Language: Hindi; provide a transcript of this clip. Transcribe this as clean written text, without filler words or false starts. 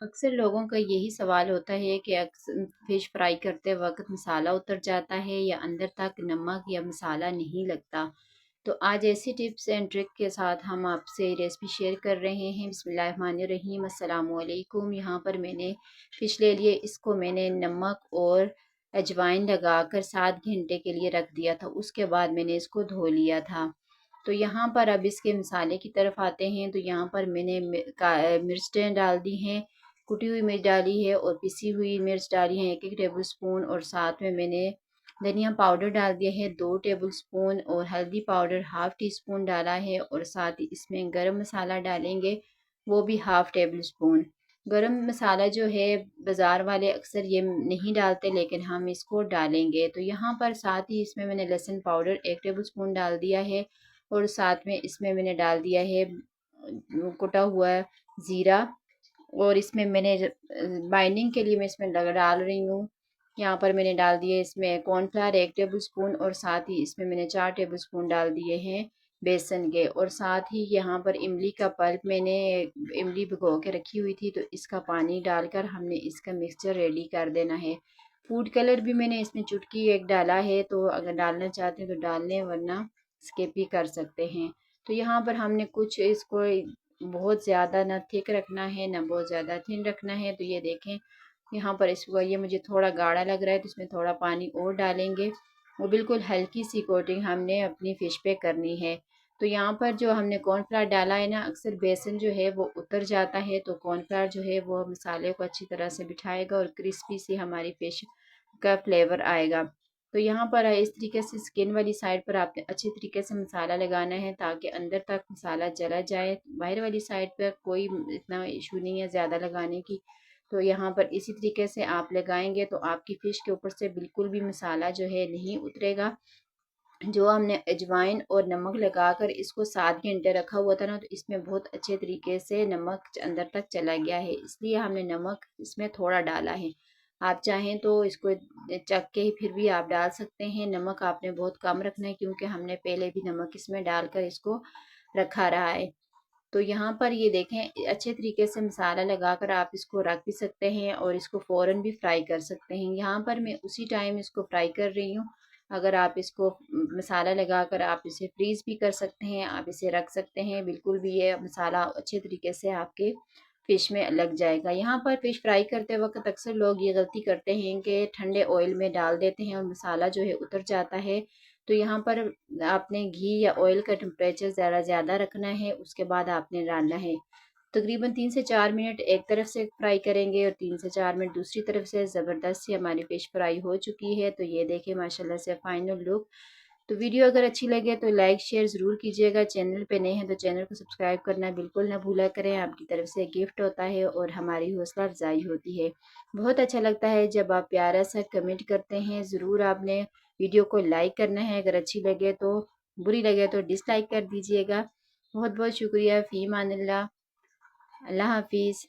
अक्सर लोगों का यही सवाल होता है कि फ़िश फ्राई करते वक़्त मसाला उतर जाता है या अंदर तक नमक या मसाला नहीं लगता। तो आज ऐसी टिप्स एंड ट्रिक के साथ हम आपसे रेसिपी शेयर कर रहे हैं। बिस्मिल्लाहिर्रहमानिर्रहीम, अस्सलाम वालेकुम। यहाँ पर मैंने फ़िश ले लिए, इसको मैंने नमक और अजवाइन लगाकर 7 घंटे के लिए रख दिया था। उसके बाद मैंने इसको धो लिया था। तो यहाँ पर अब इसके मसाले की तरफ आते हैं। तो यहाँ पर मैंने मिर्चें डाल दी हैं, कुटी हुई मिर्च डाली है और पिसी हुई मिर्च डाली है 1-1 टेबल स्पून, और साथ में मैंने धनिया पाउडर डाल दिया है 2 टेबल स्पून, और हल्दी पाउडर हाफ़ टी स्पून डाला है, और साथ ही इसमें गरम मसाला डालेंगे, वो भी हाफ़ टेबल स्पून। गरम मसाला जो है बाज़ार वाले अक्सर ये नहीं डालते, लेकिन हम इसको डालेंगे। तो यहाँ पर साथ ही इसमें मैंने लहसुन पाउडर 1 टेबल स्पून डाल दिया है, और साथ में इसमें मैंने डाल दिया है कुटा हुआ ज़ीरा, और इसमें मैंने बाइंडिंग के लिए मैं इसमें डाल रही हूँ। यहाँ पर मैंने डाल दिए इसमें कॉर्नफ्लावर 1 टेबल स्पून, और साथ ही इसमें मैंने 4 टेबल स्पून डाल दिए हैं बेसन के, और साथ ही यहाँ पर इमली का पल्प मैंने इमली भिगो के रखी हुई थी, तो इसका पानी डालकर हमने इसका मिक्सचर रेडी कर देना है। फूड कलर भी मैंने इसमें चुटकी एक डाला है, तो अगर डालना चाहते हैं तो डाल लें, वरना स्किप भी कर सकते हैं। तो यहाँ पर हमने कुछ इसको बहुत ज़्यादा ना थिक रखना है, ना बहुत ज़्यादा थिन रखना है। तो ये देखें, यहाँ पर इसको ये मुझे थोड़ा गाढ़ा लग रहा है, तो इसमें थोड़ा पानी और डालेंगे, और बिल्कुल हल्की सी कोटिंग हमने अपनी फ़िश पे करनी है। तो यहाँ पर जो हमने कॉर्नफ्लावर डाला है ना, अक्सर बेसन जो है वो उतर जाता है, तो कॉर्नफ्लावर जो है वो मसाले को अच्छी तरह से बिठाएगा और क्रिस्पी सी हमारी फ़िश का फ्लेवर आएगा। तो यहाँ पर इस तरीके से स्किन वाली साइड पर आपने अच्छे तरीके से मसाला लगाना है, ताकि अंदर तक मसाला चला जाए। बाहर वाली साइड पर कोई इतना इशू नहीं है ज़्यादा लगाने की। तो यहाँ पर इसी तरीके से आप लगाएंगे तो आपकी फ़िश के ऊपर से बिल्कुल भी मसाला जो है नहीं उतरेगा। जो हमने अजवाइन और नमक लगाकर इसको 7 घंटे रखा हुआ था ना, तो इसमें बहुत अच्छे तरीके से नमक अंदर तक चला गया है, इसलिए हमने नमक इसमें थोड़ा डाला है। आप चाहें तो इसको चख के फिर भी आप डाल सकते हैं। नमक आपने बहुत कम रखना है, क्योंकि हमने पहले भी नमक इसमें डालकर इसको रखा रहा है। तो यहाँ पर ये देखें, अच्छे तरीके से मसाला लगाकर आप इसको रख भी सकते हैं और इसको फ़ौरन भी फ्राई कर सकते हैं। यहाँ पर मैं उसी टाइम इसको फ्राई कर रही हूँ। अगर आप इसको मसाला लगाकर आप इसे फ्रीज़ भी कर सकते हैं, आप इसे रख सकते हैं, बिल्कुल भी ये मसाला अच्छे तरीके से आपके फ़िश में लग जाएगा। यहाँ पर फ़िश फ्राई करते वक़्त अक्सर लोग ये गलती करते हैं कि ठंडे ऑयल में डाल देते हैं और मसाला जो है उतर जाता है। तो यहाँ पर आपने घी या ऑयल का टेम्परेचर ज़रा ज़्यादा रखना है, उसके बाद आपने डालना है। तकरीबन 3 से 4 मिनट एक तरफ से फ्राई करेंगे और 3 से 4 मिनट दूसरी तरफ से। ज़बरदस्त सी हमारी फ़िश फ्राई हो चुकी है। तो ये देखें माशाल्लाह से फाइनल लुक। तो वीडियो अगर अच्छी लगे तो लाइक शेयर ज़रूर कीजिएगा। चैनल पे नए हैं तो चैनल को सब्सक्राइब करना बिल्कुल ना भूला करें। आपकी तरफ से गिफ्ट होता है और हमारी हौसला अफजाई होती है। बहुत अच्छा लगता है जब आप प्यारा सा कमेंट करते हैं। ज़रूर आपने वीडियो को लाइक करना है, अगर अच्छी लगे तो। बुरी लगे तो डिसलाइक कर दीजिएगा। बहुत बहुत शुक्रिया। फ़ी अमानिल्लाह। अल्लाह हाफिज़।